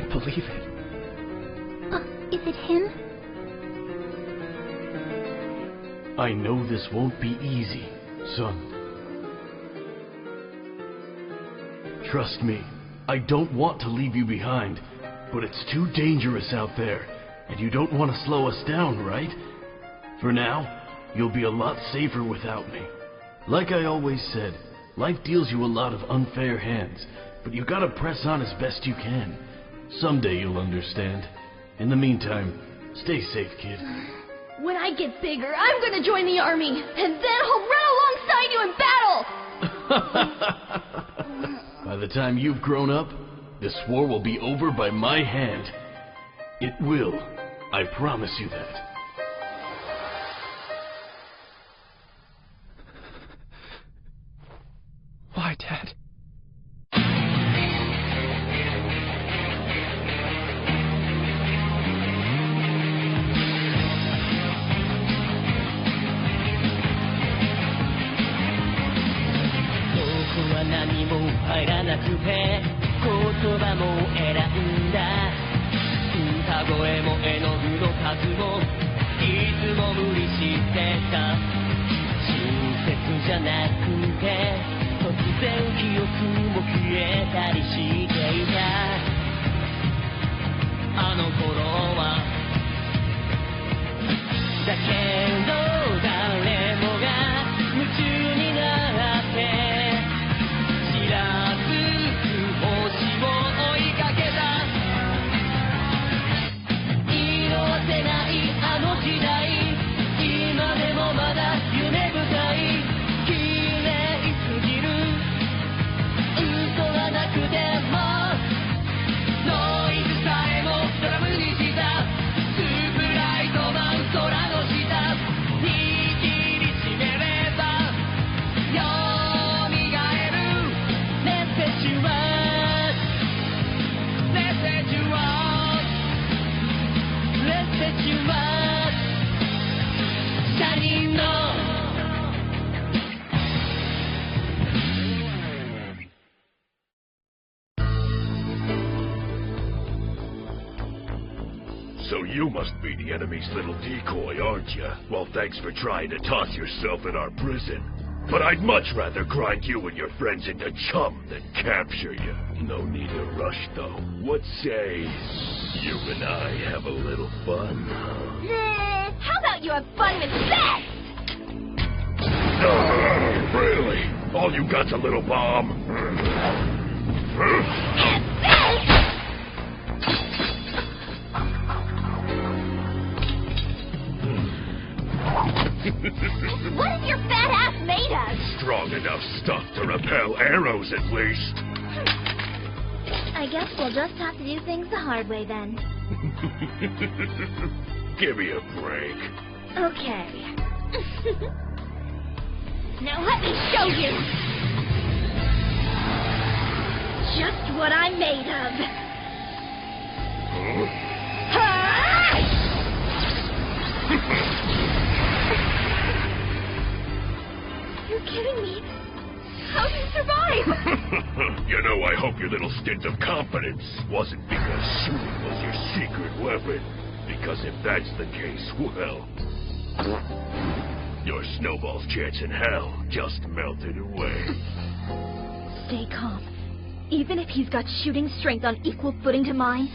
can't believe it. Is it him? I know this won't be easy, son. Trust me, I don't want to leave you behind, but it's too dangerous out there, and you don't want to slow us down, right? For now, you'll be a lot safer without me. Like I always said, life deals you a lot of unfair hands, but you gotta press on as best you can. Someday you'll understand. In the meantime, stay safe, kid. When I get bigger, I'm gonna join the army, and then I'll run alongside you in battle! By the time you've grown up, this war will be over by my hand. It will. I promise you that. Why, Dad? So you must be the enemy's little decoy, aren't you? Well, thanks for trying to toss yourself in our prison. But I'd much rather grind you and your friends into chum than capture you. No need to rush, though. What say you and I have a little fun? How about you have fun with sex? Really? All you got's a little bomb? What is your fat ass made of? Strong enough stuff to repel arrows, at least. I guess we'll just have to do things the hard way then. Give me a break. Okay. Now let me show you! Just what I'm made of. You're kidding me. How'd you survive? You know, I hope your little stint of confidence wasn't because shooting was your secret weapon. Because if that's the case, well, your snowball's chance in hell just melted away. Stay calm. Even if he's got shooting strength on equal footing to mine,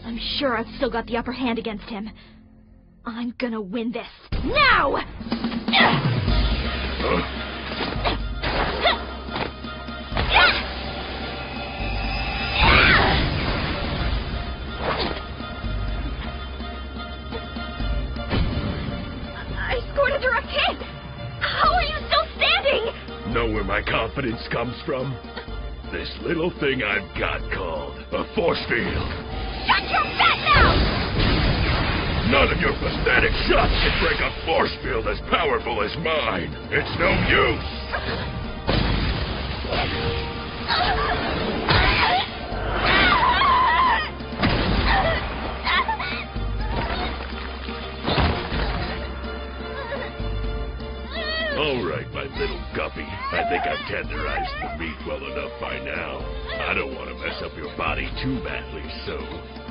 I'm sure I've still got the upper hand against him. I'm gonna win this. Now! I scored a direct hit! How are you still standing? Know where my confidence comes from? This little thing I've got called a force field. Shut your fat mouth! None of your pathetic shots can break a force field as powerful as mine. It's no use. All right, my little guppy. At I think I've tenderized the meat well enough by now. I don't want to mess up your body too badly, so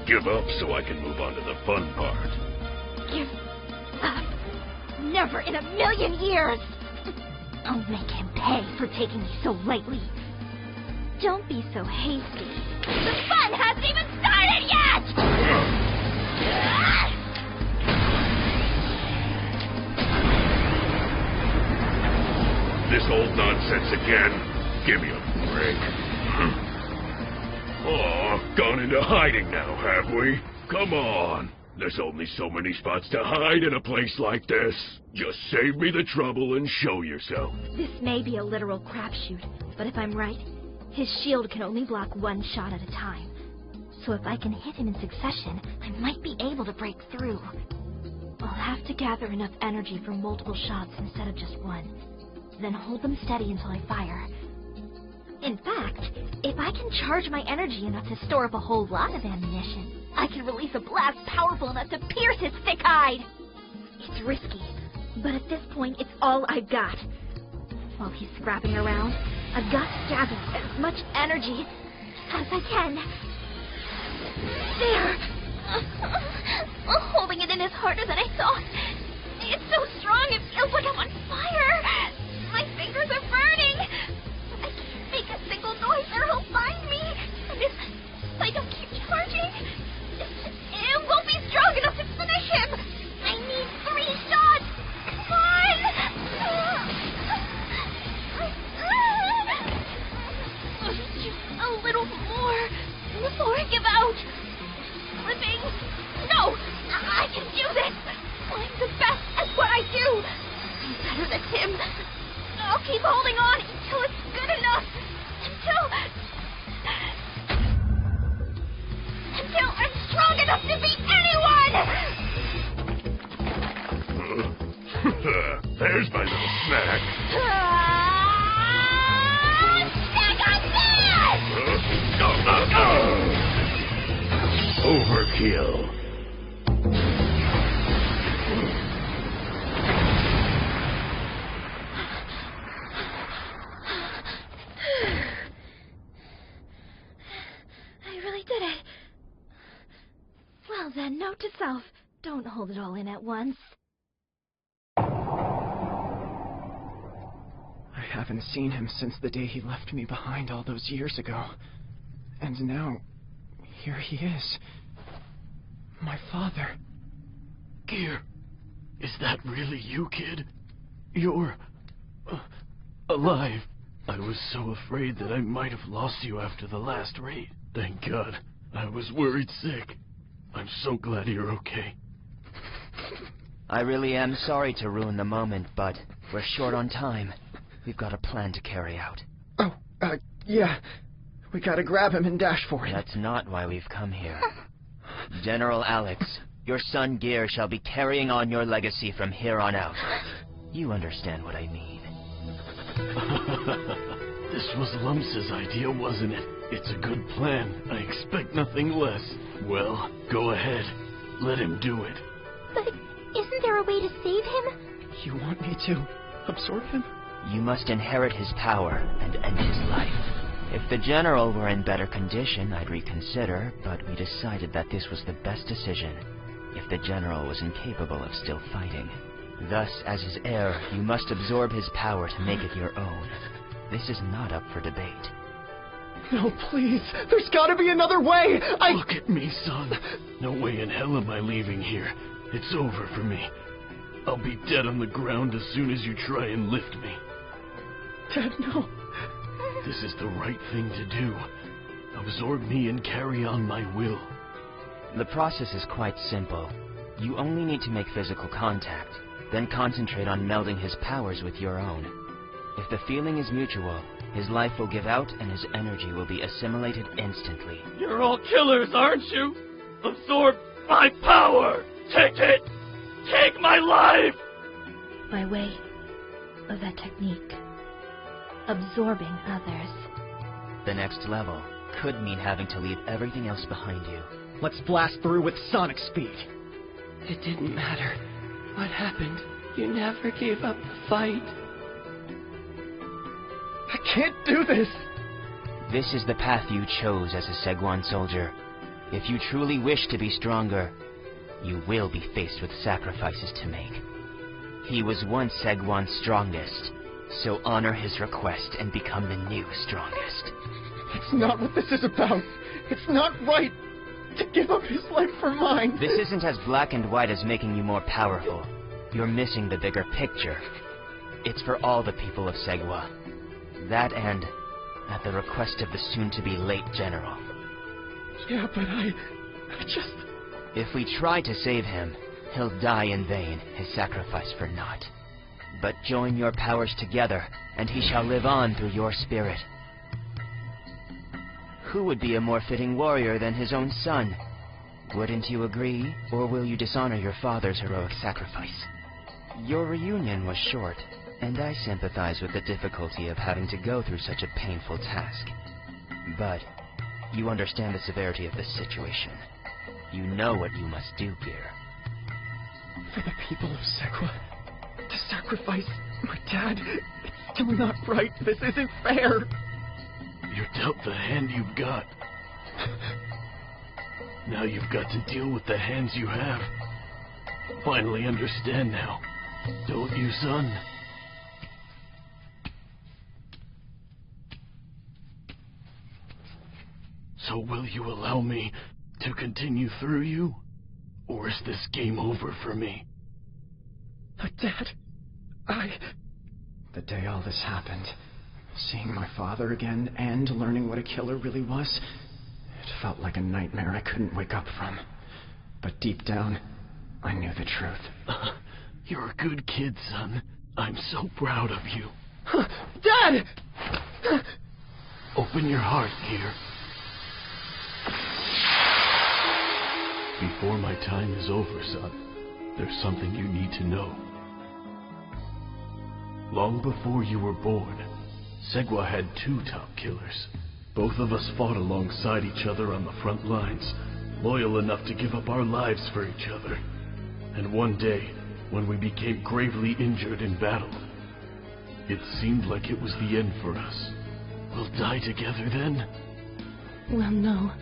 give up so I can move on to the fun part. Give up? Never in a million years! I'll make him pay for taking me so lightly. Don't be so hasty. The fun hasn't even started yet! This old nonsense again? Give me a break. Oh, gone into hiding now, have we? Come on. There's only so many spots to hide in a place like this. Just save me the trouble and show yourself. This may be a literal crapshoot, but if I'm right, his shield can only block one shot at a time. So if I can hit him in succession, I might be able to break through. I'll have to gather enough energy for multiple shots instead of just one. Then hold them steady until I fire. In fact, if I can charge my energy enough to store up a whole lot of ammunition, I can release a blast powerful enough to pierce his thick hide. It's risky, but at this point, it's all I've got. While he's scrapping around, I've got to gather as much energy as I can. There! Holding it in is harder than I thought. It's so strong, it feels like I'm on fire. My fingers are burning. I can't make a single noise or he'll find me. And if I don't keep charging, it won't be strong enough to finish him. I need 3 shots. Come on. Just a little more before I give out. Slipping. No, I can do this. I'm the best at what I do. I'm better than him. I'll keep holding on until it's good enough. Until I'm strong enough to beat anyone! There's my little snack. Overkill. Did it. Well then, note to self, don't hold it all in at once. I haven't seen him since the day he left me behind all those years ago. And now, here he is. My father. Gear, is that really you, kid? You're... alive. I was so afraid that I might have lost you after the last raid. Thank God. I was worried sick. I'm so glad you're okay. I really am sorry to ruin the moment, but we're short on time. We've got a plan to carry out. Oh, yeah. We gotta grab him and dash for him. That's not why we've come here. General Alex, your son Gear shall be carrying on your legacy from here on out. You understand what I mean. This was Lumps' idea, wasn't it? It's a good plan. I expect nothing less. Well, go ahead. Let him do it. But isn't there a way to save him? You want me to absorb him? You must inherit his power and end his life. If the General were in better condition, I'd reconsider, but we decided that this was the best decision if the General was incapable of still fighting. Thus, as his heir, you must absorb his power to make it your own. This is not up for debate. No, please. There's gotta be another way. Look at me, son. No way in hell am I leaving here. It's over for me. I'll be dead on the ground as soon as you try and lift me. Dad, no. This is the right thing to do. Absorb me and carry on my will. The process is quite simple. You only need to make physical contact, then concentrate on melding his powers with your own. If the feeling is mutual, his life will give out and his energy will be assimilated instantly. You're all killers, aren't you? Absorb my power! Take it! Take my life! By way of that technique, absorbing others. The next level could mean having to leave everything else behind you. Let's blast through with sonic speed. It didn't matter what happened. You never gave up the fight. I can't do this! This is the path you chose as a Segwan soldier. If you truly wish to be stronger, you will be faced with sacrifices to make. He was once Segwan's strongest, so honor his request and become the new strongest. It's not what this is about. It's not right to give up his life for mine. This isn't as black and white as making you more powerful. You're missing the bigger picture. It's for all the people of Segwa. That and at the request of the soon-to-be late general. Yeah, but I just... If we try to save him, he'll die in vain, his sacrifice for naught. But join your powers together, and he shall live on through your spirit. Who would be a more fitting warrior than his own son? Wouldn't you agree, or will you dishonor your father's heroic sacrifice? Your reunion was short, and I sympathize with the difficulty of having to go through such a painful task. But you understand the severity of the situation. You know what you must do, Gear. For the people of Segwa, to sacrifice my dad, it's still not right. This isn't fair. You're dealt the hand you've got. Now you've got to deal with the hands you have. Finally understand now, don't you, son? So will you allow me to continue through you? Or is this game over for me? But Dad, The day all this happened, seeing my father again and learning what a killer really was, it felt like a nightmare I couldn't wake up from. But deep down, I knew the truth. You're a good kid, son. I'm so proud of you. Dad! Open your heart, Gear. Before my time is over, son, there's something you need to know. Long before you were born, Segwa had two top killers. Both of us fought alongside each other on the front lines, loyal enough to give up our lives for each other. And one day, when we became gravely injured in battle, it seemed like it was the end for us. We'll die together then? Well, no.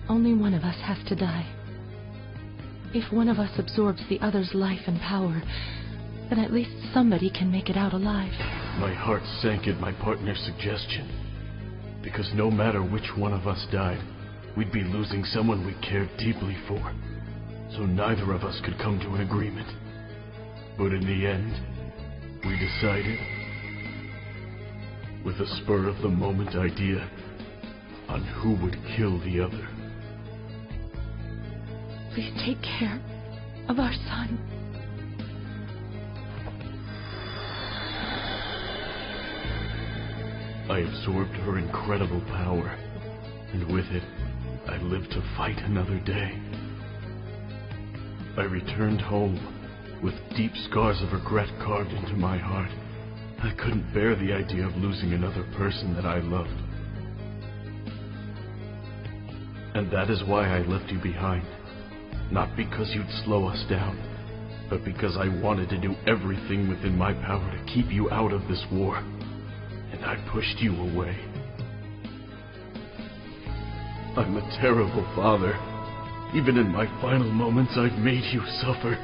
Only one of us has to die. If one of us absorbs the other's life and power, then at least somebody can make it out alive. My heart sank at my partner's suggestion. Because no matter which one of us died, we'd be losing someone we cared deeply for. So neither of us could come to an agreement. But in the end, we decided, with a spur-of-the-moment idea, on who would kill the other. Please take care of our son. I absorbed her incredible power, and with it, I lived to fight another day. I returned home with deep scars of regret carved into my heart. I couldn't bear the idea of losing another person that I loved. And that is why I left you behind. Not because you'd slow us down, but because I wanted to do everything within my power to keep you out of this war. And I pushed you away. I'm a terrible father. Even in my final moments, I've made you suffer.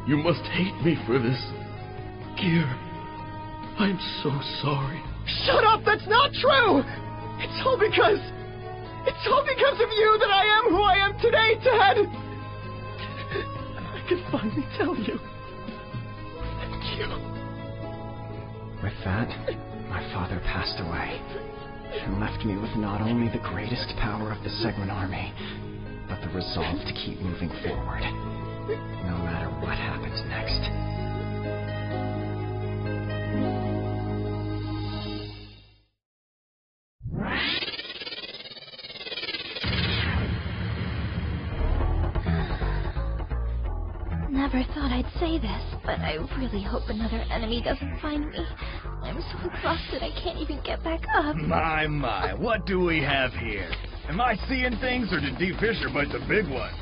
You must hate me for this. Gear, I'm so sorry. Shut up! That's not true! It's all because of you that I am who I am today, Dad! I can finally tell you. Thank you. With that, my father passed away, and left me with not only the greatest power of the Segwan army, but the resolve to keep moving forward, no matter what happens next. Never thought I'd say this, but I really hope another enemy doesn't find me. I'm so exhausted I can't even get back up. My, what do we have here? Am I seeing things, or did D. Fisher bite the big one?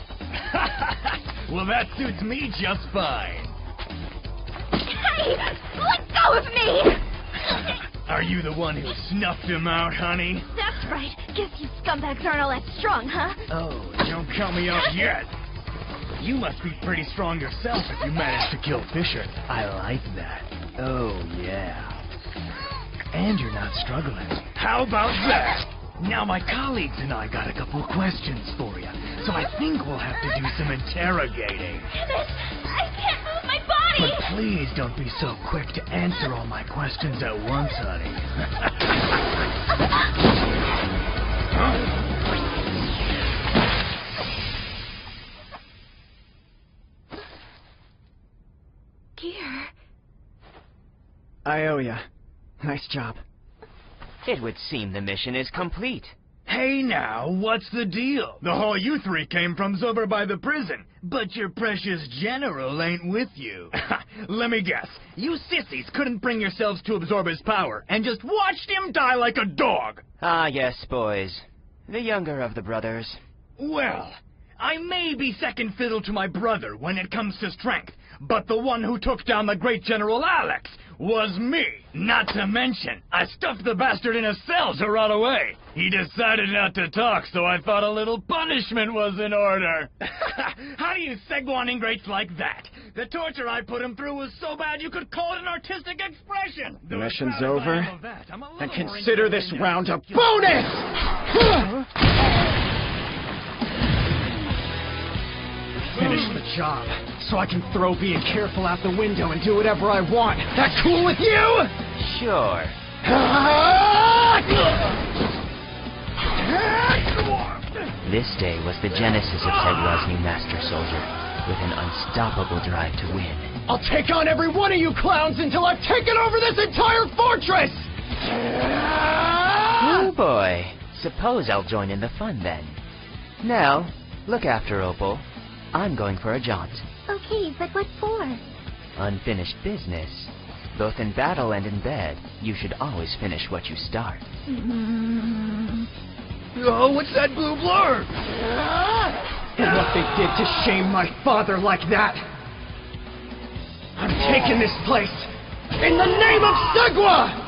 Well, that suits me just fine. Hey! Let go of me! Are you the one who snuffed him out, honey? That's right. Guess you scumbags aren't all that strong, huh? Oh, don't count me out yet. You must be pretty strong yourself if you managed to kill Fisher. I like that. Oh, yeah. And you're not struggling. How about that? Now my colleagues and I got a couple of questions for you, so I think we'll have to do some interrogating. Damn it! I can't move my body! But please don't be so quick to answer all my questions at once, honey. Gear. I owe ya. Nice job. It would seem the mission is complete. Hey now, what's the deal? The hall you three came from's over by the prison, but your precious general ain't with you. Let me guess, you sissies couldn't bring yourselves to absorb his power, and just watched him die like a dog! Ah, yes, boys. The younger of the brothers. Well, I may be second fiddle to my brother when it comes to strength, but the one who took down the great General Alex was me. Not to mention, I stuffed the bastard in a cell to rot away. He decided not to talk, so I thought a little punishment was in order. How do you Segwan ingrates like that? The torture I put him through was so bad you could call it an artistic expression. The mission's over, and consider this round a bonus! Finish the job, so I can throw being careful out the window and do whatever I want. That cool with you? Sure. This day was the genesis of Segwa's new master soldier, with an unstoppable drive to win. I'll take on every one of you clowns until I've taken over this entire fortress! Oh boy. Suppose I'll join in the fun then. Now, look after Opal. I'm going for a jaunt. Okay, but what for? Unfinished business. Both in battle and in bed, you should always finish what you start. Oh, what's that blue blur? And what they did to shame my father like that. I'm taking this place in the name of Segwa!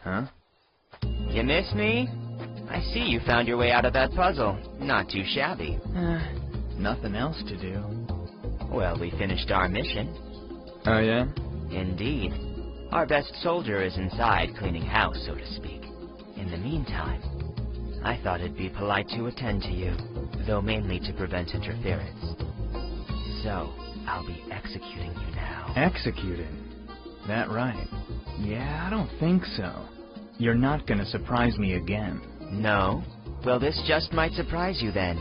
Huh? You miss me? I see you found your way out of that puzzle. Not too shabby. Nothing else to do. Well, we finished our mission. Oh, yeah? Indeed. Our best soldier is inside cleaning house, so to speak. In the meantime, I thought it'd be polite to attend to you, though mainly to prevent interference. So, I'll be executing you now. Executing? That right? Yeah, I don't think so. You're not gonna surprise me again. No? Well, this just might surprise you then.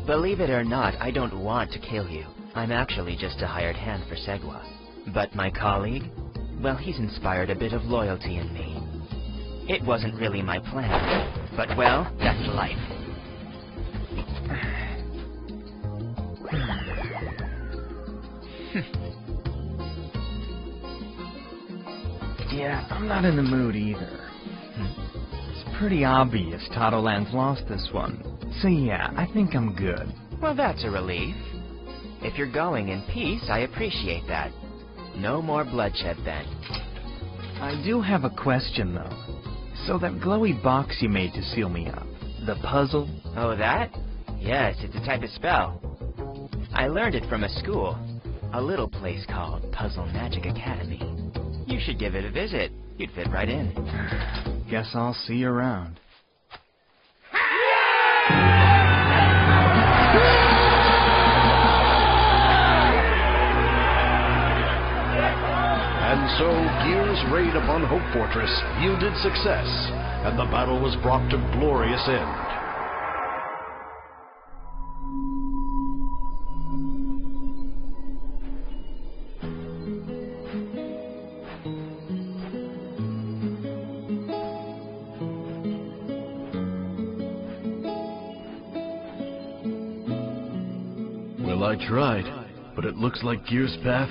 Believe it or not, I don't want to kill you. I'm actually just a hired hand for Segwa. But my colleague? Well, he's inspired a bit of loyalty in me. It wasn't really my plan, but well, that's life. Yeah, I'm not in the mood either. It's pretty obvious Totoland's lost this one. So yeah, I think I'm good. Well, that's a relief. If you're going in peace, I appreciate that. No more bloodshed then. I do have a question though. So that glowy box you made to seal me up, the puzzle? Oh, that? Yes, it's a type of spell. I learned it from a school. A little place called Puzzle Magic Academy. You should give it a visit. You'd fit right in. Guess I'll see you around. And so, Gear's raid upon Hope Fortress yielded success, and the battle was brought to glorious end. Well, I tried, but it looks like Gear's path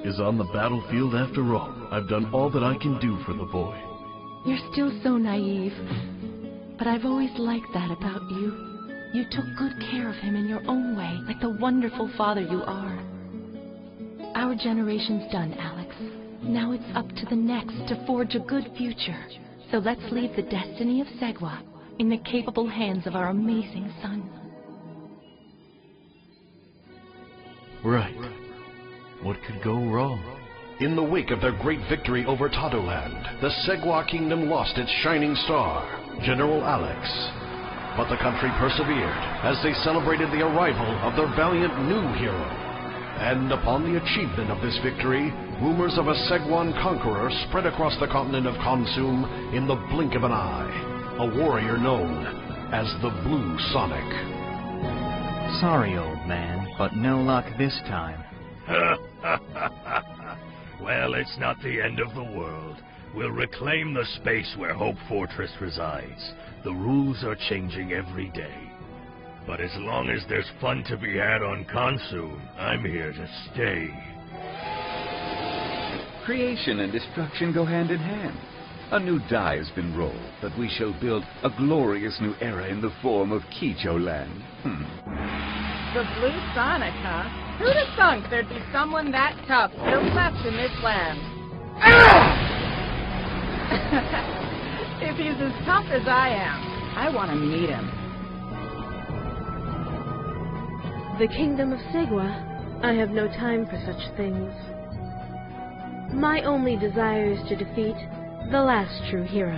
is on the battlefield after all. I've done all that I can do for the boy. You're still so naive. But I've always liked that about you. You took good care of him in your own way, like the wonderful father you are. Our generation's done, Alex. Now it's up to the next to forge a good future. So let's leave the destiny of Segwa in the capable hands of our amazing son. Right. What could go wrong? In the wake of their great victory over Tadoland, the Segwa kingdom lost its shining star, General Alex. But the country persevered as they celebrated the arrival of their valiant new hero. And upon the achievement of this victory, rumors of a Segwan conqueror spread across the continent of Khonsum in the blink of an eye. A warrior known as the Blue Sonic. Sorry, old man, but no luck this time. Well, it's not the end of the world. We'll reclaim the space where Hope Fortress resides. The rules are changing every day. But as long as there's fun to be had on Khonsum, I'm here to stay. Creation and destruction go hand in hand. A new die has been rolled, but we shall build a glorious new era in the form of Kijo-land. The Blue Sonic, huh? Who'd have thunk there'd be someone that tough still left in this land? If he's as tough as I am, I want to meet him. The kingdom of Segwa, I have no time for such things. My only desire is to defeat the last true hero.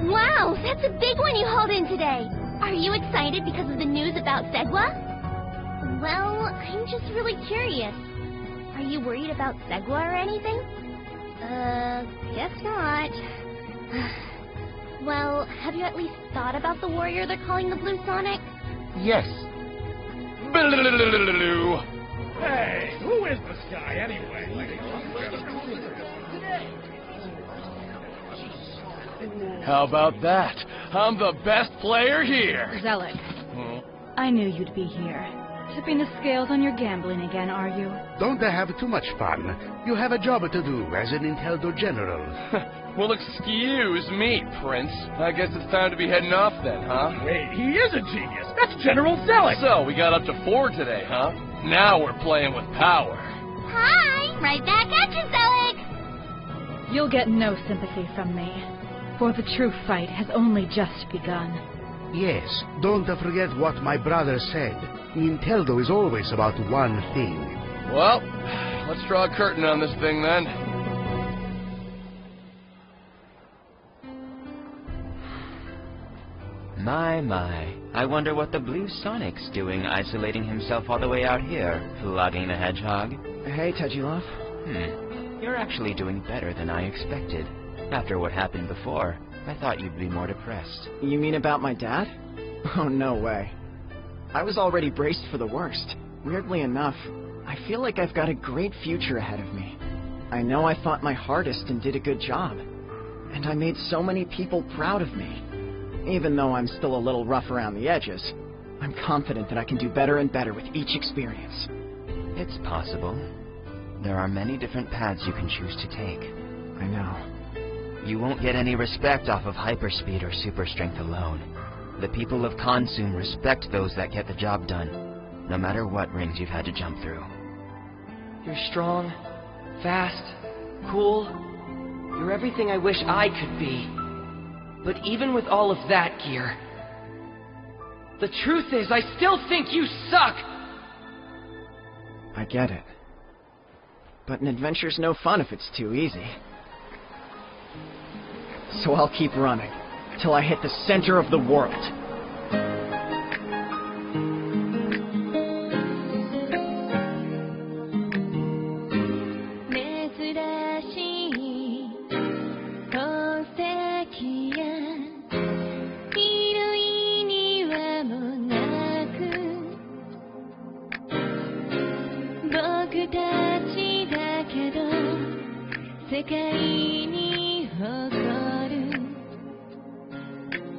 Wow, that's a big one you hauled in today. Are you excited because of the news about Segwa? Well, I'm just really curious. Are you worried about Segwa or anything? Guess not. Well, have you at least thought about the warrior they're calling the Blue Sonic? Yes. Hey, who is this guy anyway? How about that? I'm the best player here. Zealot, I knew you'd be here. Tipping the scales on your gambling again, are you? Don't have too much fun. You have a job to do as an Inteldo General. Well, excuse me, Prince. I guess it's time to be heading off then, huh? Wait, he is a genius. That's General Zealot. So, we got up to 4 today, huh? Now we're playing with power. Hi! Right back at you, Zealot! You'll get no sympathy from me, for the true fight has only just begun. Yes, don't forget what my brother said. Inteldo is always about one thing. Well, let's draw a curtain on this thing then. My. I wonder what the Blue Sonic's doing isolating himself all the way out here, flogging the hedgehog. Hey, Tedulov. You're actually doing better than I expected. After what happened before, I thought you'd be more depressed. You mean about my dad? Oh, no way. I was already braced for the worst. Weirdly enough, I feel like I've got a great future ahead of me. I know I fought my hardest and did a good job. And I made so many people proud of me. Even though I'm still a little rough around the edges, I'm confident that I can do better and better with each experience. It's possible. There are many different paths you can choose to take. I know. You won't get any respect off of hyperspeed or super strength alone. The people of Khonsum respect those that get the job done, no matter what rings you've had to jump through. You're strong, fast, cool. You're everything I wish I could be. But even with all of that gear, the truth is, I still think you suck! I get it. But an adventure's no fun if it's too easy. So I'll keep running, till I hit the center of the world.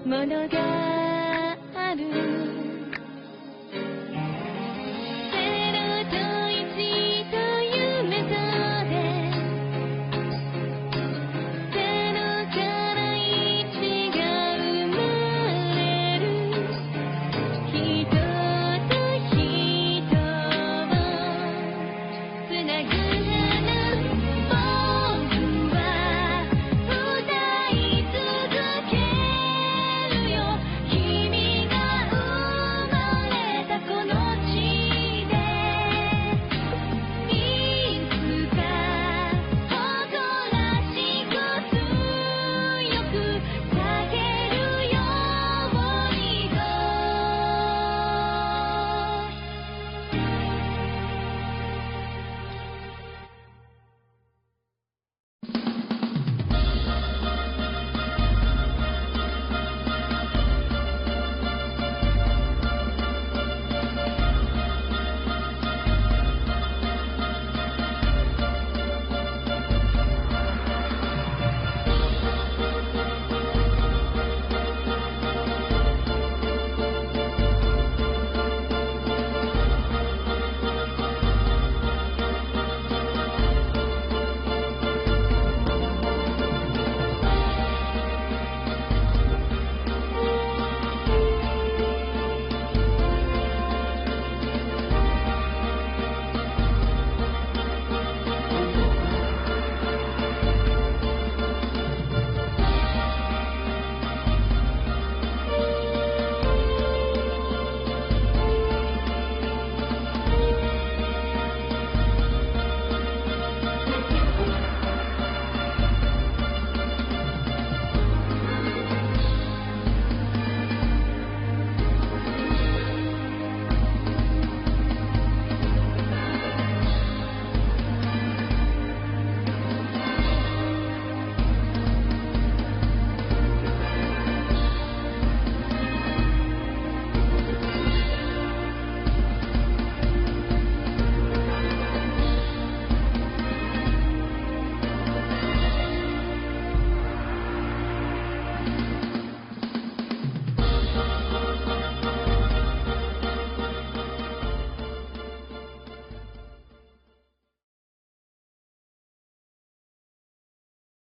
Monogatari